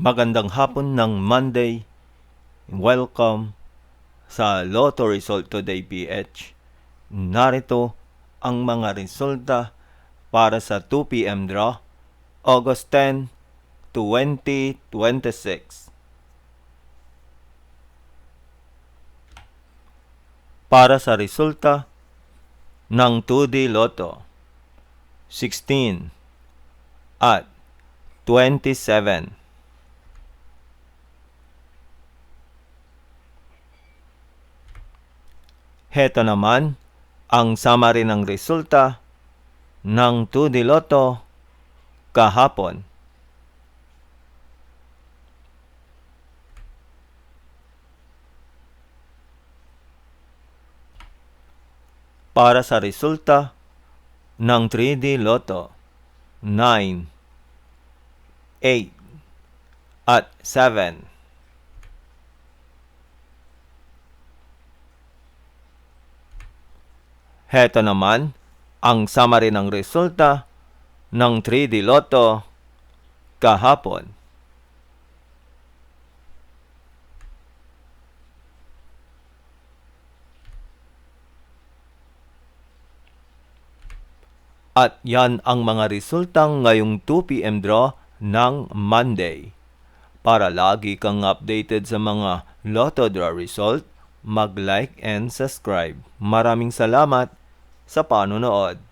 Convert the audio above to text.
Magandang hapon ng Monday. Welcome sa Lotto Result Today PH. Narito ang mga resulta para sa 2 p.m. draw, August 10, 2026. Para sa resulta ng 2D Lotto, 16 at 27. Heto naman ang summary ng resulta ng 2D Lotto kahapon. Para sa resulta ng 3D Lotto, 9, 8, at 7. Heto naman ang summary ng resulta ng 3D Lotto kahapon. At yan ang mga resultang ngayong 2 p.m. draw ng Monday. Para lagi kang updated sa mga Lotto draw result, mag-like and subscribe. Maraming salamat sa panonood.